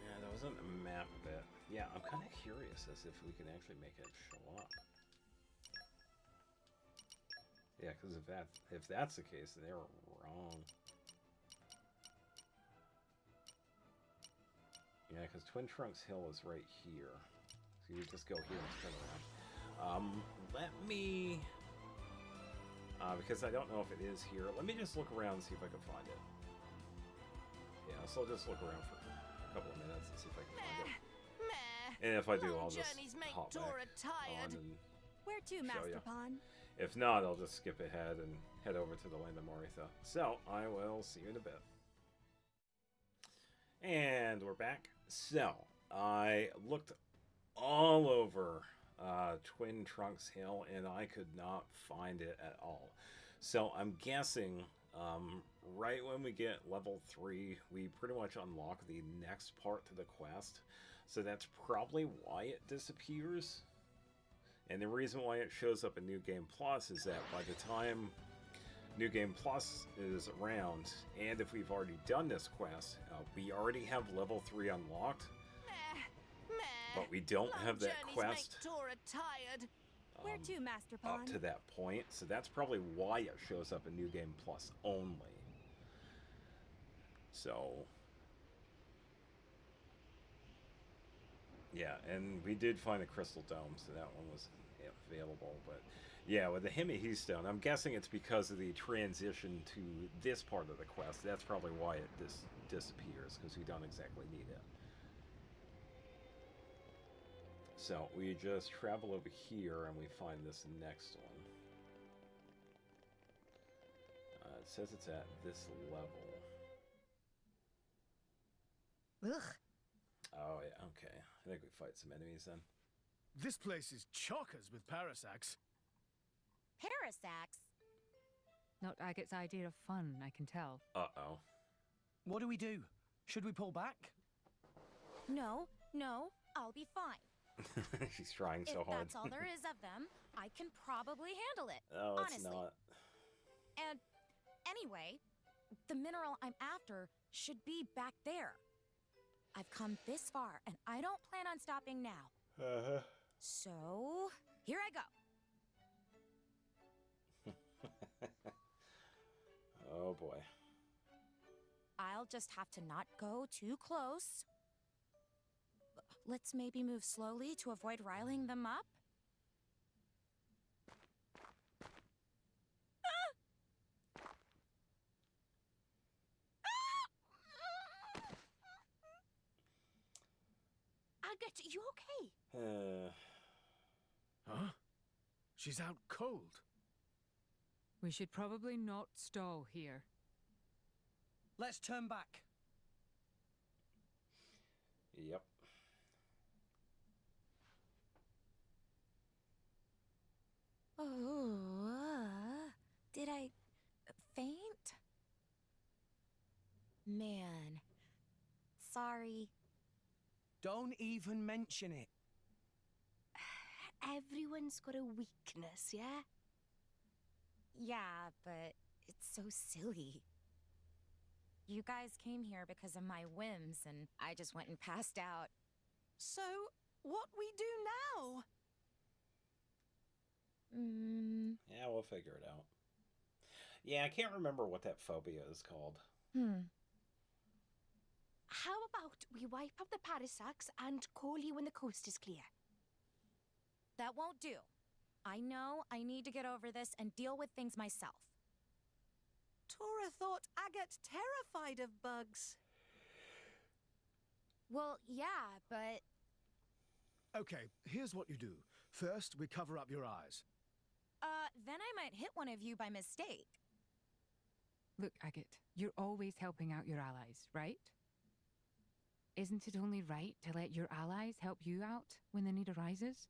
Speaker 1: Yeah, there wasn't a map of it. Yeah, I'm kind of curious as if we can actually make it show up. Yeah, because if that's the case, then they were wrong. Yeah, because Twin Trunks Hill is right here. So you just go here and turn around. Let me... because I don't know if it is here. Let me just look around and see if I can find it. Yeah, so I'll just look around for a couple of minutes and see if I can find it.
Speaker 7: Meh.
Speaker 1: And if I do,
Speaker 7: Long
Speaker 1: I'll just
Speaker 7: journeys make
Speaker 1: hop back
Speaker 7: Tora
Speaker 1: on
Speaker 7: tired.
Speaker 1: and
Speaker 4: Where to,
Speaker 1: show
Speaker 4: Master
Speaker 1: ya.
Speaker 4: Pawn?
Speaker 1: if not, I'll just skip ahead and head over to the land of Moritha. So, I will see you in a bit. And we're back. So, I looked all over Twin Trunks Hill, and I could not find it at all. So, I'm guessing right when we get level 3, we pretty much unlock the next part to the quest. So that's probably why it disappears. And the reason why it shows up in New Game Plus is that by the time New Game Plus is around, and if we've already done this quest, we already have level 3 unlocked, but we don't have that quest
Speaker 7: Tora tired.
Speaker 4: Where to, Master Pawn?
Speaker 1: up to that point. So that's probably why it shows up in New Game Plus only. So... yeah, and we did find a Crystal Dome, so that one was available. But Yeah, with the Hemi Stone, I'm guessing it's because of the transition to this part of the quest. That's probably why it disappears, because we don't exactly need it. So, we just travel over here and we find this next one. It says it's at this level.
Speaker 2: Ugh.
Speaker 1: Oh, yeah, okay. I think we fight some enemies then.
Speaker 8: This place is chockers with Parasax.
Speaker 4: Parasax?
Speaker 9: Not Agate's idea of fun, I can tell.
Speaker 1: Uh-oh.
Speaker 5: What do we do? Should we pull back?
Speaker 4: No, I'll be fine.
Speaker 1: She's trying so
Speaker 4: if
Speaker 1: hard.
Speaker 4: that's all there is of them, I can probably handle it.
Speaker 1: Oh, it's
Speaker 4: honestly.
Speaker 1: not.
Speaker 4: And anyway, the mineral I'm after should be back there. I've come this far, and I don't plan on stopping now.
Speaker 1: Uh-huh.
Speaker 4: So, here I go.
Speaker 1: Oh, boy.
Speaker 4: I'll just have to not go too close. Let's maybe move slowly to avoid riling them up.
Speaker 7: Agate, you okay?
Speaker 8: Huh? She's out cold.
Speaker 9: We should probably not stall here.
Speaker 5: Let's turn back.
Speaker 1: Yep.
Speaker 4: Oh, did I faint? Man, sorry.
Speaker 5: Don't even mention it.
Speaker 7: Everyone's got a weakness, yeah?
Speaker 4: Yeah, but it's so silly. You guys came here because of my whims, and I just went and passed out.
Speaker 7: So, what we do now?
Speaker 1: Yeah, we'll figure it out. Yeah, I can't remember what that phobia is called.
Speaker 7: How about we wipe up the Parasax and call you when the coast is clear?
Speaker 4: That won't do. I know I need to get over this and deal with things myself.
Speaker 7: Tora thought Agate terrified of bugs.
Speaker 4: Well, yeah, but...
Speaker 8: Okay, here's what you do. First, we cover up your eyes.
Speaker 4: then I might hit one of you by mistake.
Speaker 9: Look, Agate, you're always helping out your allies, right? Isn't it only right to let your allies help you out when the need arises?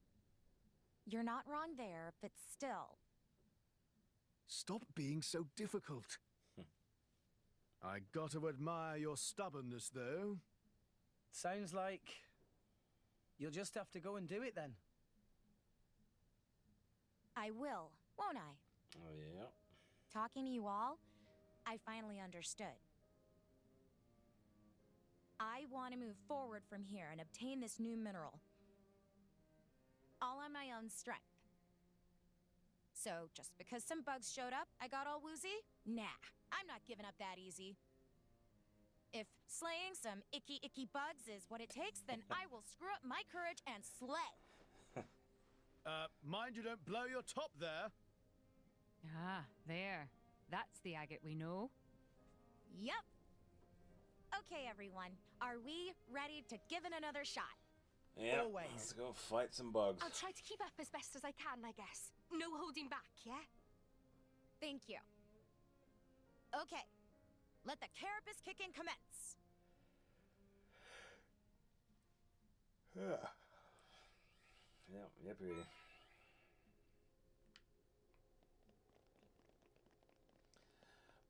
Speaker 4: You're not wrong there, but still.
Speaker 8: Stop being so difficult. I gotta admire your stubbornness, though.
Speaker 5: Sounds like you'll just have to go and do it then.
Speaker 4: I will, won't I?
Speaker 1: Oh, yeah.
Speaker 4: Talking to you all, I finally understood. I want to move forward from here and obtain this new mineral. All on my own strength. So, just because some bugs showed up, I got all woozy? Nah, I'm not giving up that easy. If slaying some icky bugs is what it takes, then I will screw up my courage and slay.
Speaker 8: Mind you don't blow your top there.
Speaker 9: Ah, there. That's the Agate we know.
Speaker 4: Yep. Okay, everyone. Are we ready to give it another shot?
Speaker 1: Yeah,
Speaker 5: Always.
Speaker 1: let's go fight some bugs.
Speaker 7: I'll try to keep up as best as I can, I guess. No holding back, yeah?
Speaker 4: Thank you. Okay. Let the carapace kicking commence.
Speaker 1: Yeah, yippee.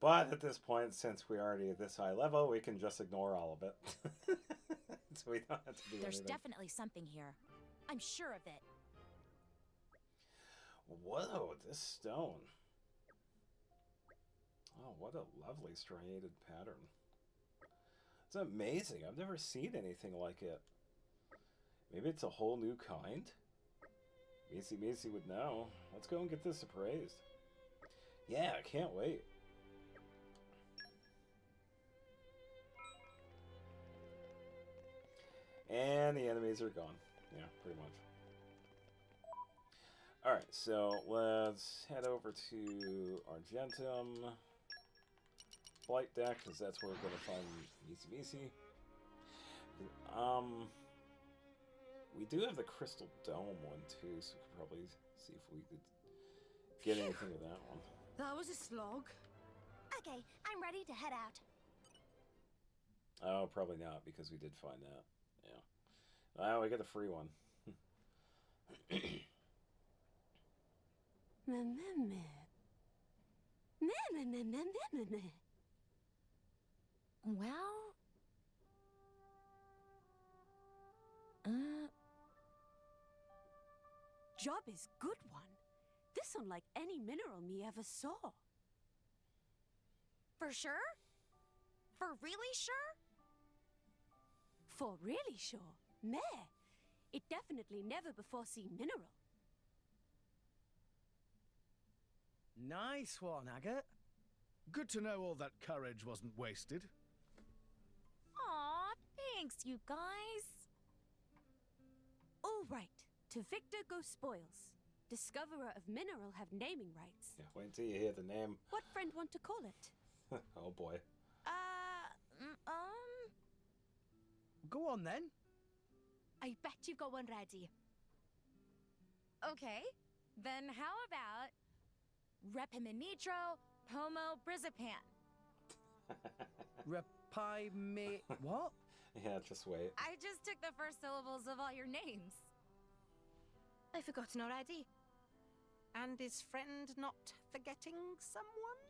Speaker 1: But at this point, since we're already at this high level, we can just ignore all of it. So we don't have to do
Speaker 4: There's
Speaker 1: anything.
Speaker 4: definitely something here. I'm sure of it.
Speaker 1: Whoa, this stone. Oh, what a lovely striated pattern. It's amazing. I've never seen anything like it. Maybe it's a whole new kind? Macy would know. Let's go and get this appraised. Yeah, I can't wait. And the enemies are gone. Yeah, pretty much. Alright, so let's head over to Argentum flight deck, because that's where we're going to find Misi. We do have the Crystal Dome one too, so we could probably see if we could get anything with that one.
Speaker 2: That was a slog.
Speaker 4: Okay, I'm ready to head out.
Speaker 1: Oh, probably not, because we did find that. Yeah. Oh, we got a free one.
Speaker 4: Well,
Speaker 10: Job is good one. This unlike any mineral me ever saw.
Speaker 4: for sure? For really sure?
Speaker 10: For really sure, meh. It definitely never before seen mineral.
Speaker 5: Nice one, Agate.
Speaker 8: Good to know all that courage wasn't wasted.
Speaker 4: Aw, thanks, you guys.
Speaker 10: All right, to Victor go spoils. Discoverer of mineral have naming rights.
Speaker 1: Yeah, wait until you hear the name.
Speaker 10: What friend want to call it?
Speaker 1: Oh boy.
Speaker 5: Go on then.
Speaker 4: I bet you've got one ready. Okay, then how about Repiminitro Pomo Brizapan?
Speaker 5: Repai me. What?
Speaker 1: Yeah, just wait.
Speaker 4: I just took the first syllables of all your names.
Speaker 7: I've forgotten already. And is friend not forgetting someone?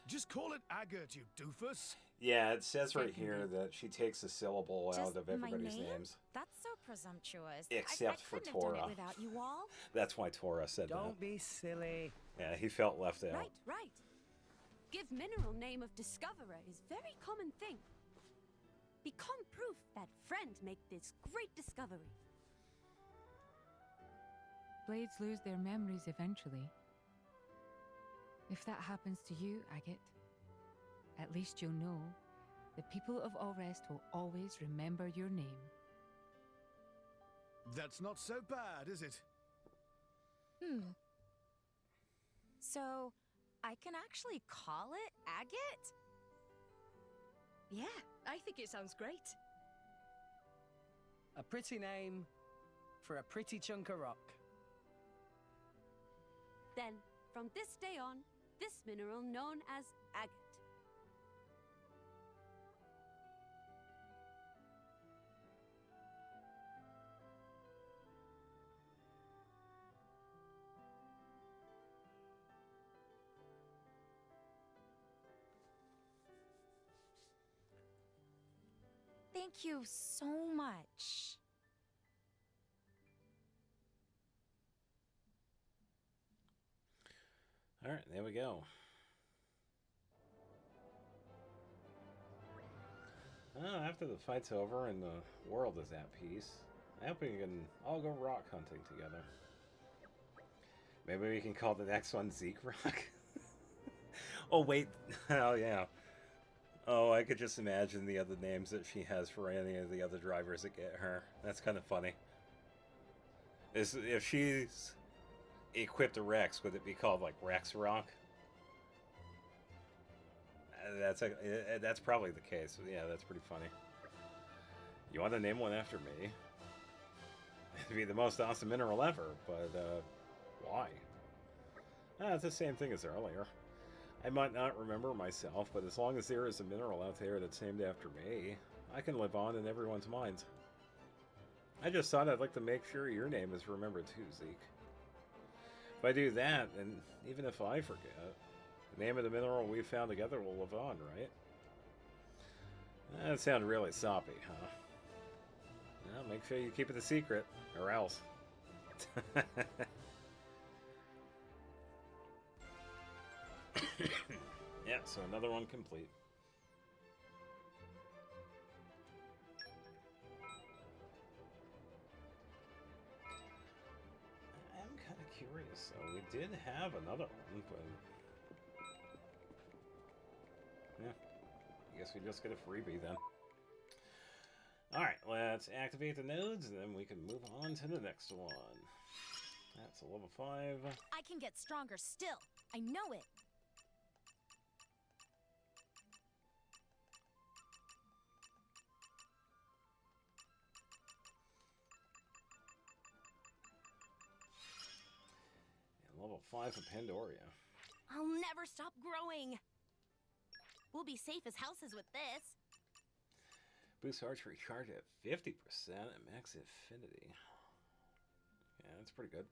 Speaker 8: Just call it Agate, you doofus.
Speaker 1: Yeah, it says right here that she takes a syllable
Speaker 4: Just
Speaker 1: out of everybody's
Speaker 4: my name?
Speaker 1: names.
Speaker 4: That's so presumptuous.
Speaker 1: Except
Speaker 4: I
Speaker 1: for
Speaker 4: couldn't have done
Speaker 1: Tora.
Speaker 4: it without you all.
Speaker 1: That's why Tora said
Speaker 5: Don't be silly.
Speaker 1: that. Yeah, he felt left out.
Speaker 10: Right, right. Give mineral name of discoverer is very common thing. Become proof that friend make this great discovery.
Speaker 9: Blades lose their memories eventually. If that happens to you, Agate, at least you'll know the people of Allrest will always remember your name.
Speaker 8: That's not so bad, is it?
Speaker 4: So, I can actually call it Agate?
Speaker 10: Yeah, I think it sounds great.
Speaker 5: A pretty name for a pretty chunk of rock.
Speaker 10: Then, from this day on, this mineral known as agate.
Speaker 4: Thank you so much.
Speaker 1: Alright, there we go. Well, after the fight's over and the world is at peace, I hope we can all go rock hunting together. Maybe we can call the next one Zeke Rock? Oh, wait. Oh, yeah. Oh, I could just imagine the other names that she has for any of the other drivers that get her. That's kind of funny. If she's equipped a Rex, would it be called, like, Rex Rock? That's probably the case. Yeah, that's pretty funny. You want to name one after me? It'd be the most awesome mineral ever, but, why? It's the same thing as earlier. I might not remember myself, but as long as there is a mineral out there that's named after me, I can live on in everyone's minds. I just thought I'd like to make sure your name is remembered too, Zeke. If I do that, and even if I forget, the name of the mineral we found together will live on, right? That sounded really soppy, huh? Well, make sure you keep it a secret, or else. Yeah, so another one complete. I'm kind of curious, though. We did have another one, but... yeah. I guess we just get a freebie, then. Alright, let's activate the nodes, and then we can move on to the next one. That's a level 5.
Speaker 4: I can get stronger still. I know it.
Speaker 1: And level 5 for Pandoria.
Speaker 4: I'll never stop growing. We'll be safe as houses with this.
Speaker 1: Boost archery charge at 50% at max affinity. Yeah, that's pretty good.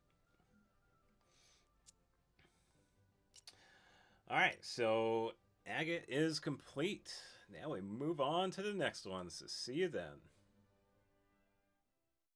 Speaker 1: Alright, so Agate is complete. Now we move on to the next one, so see you then.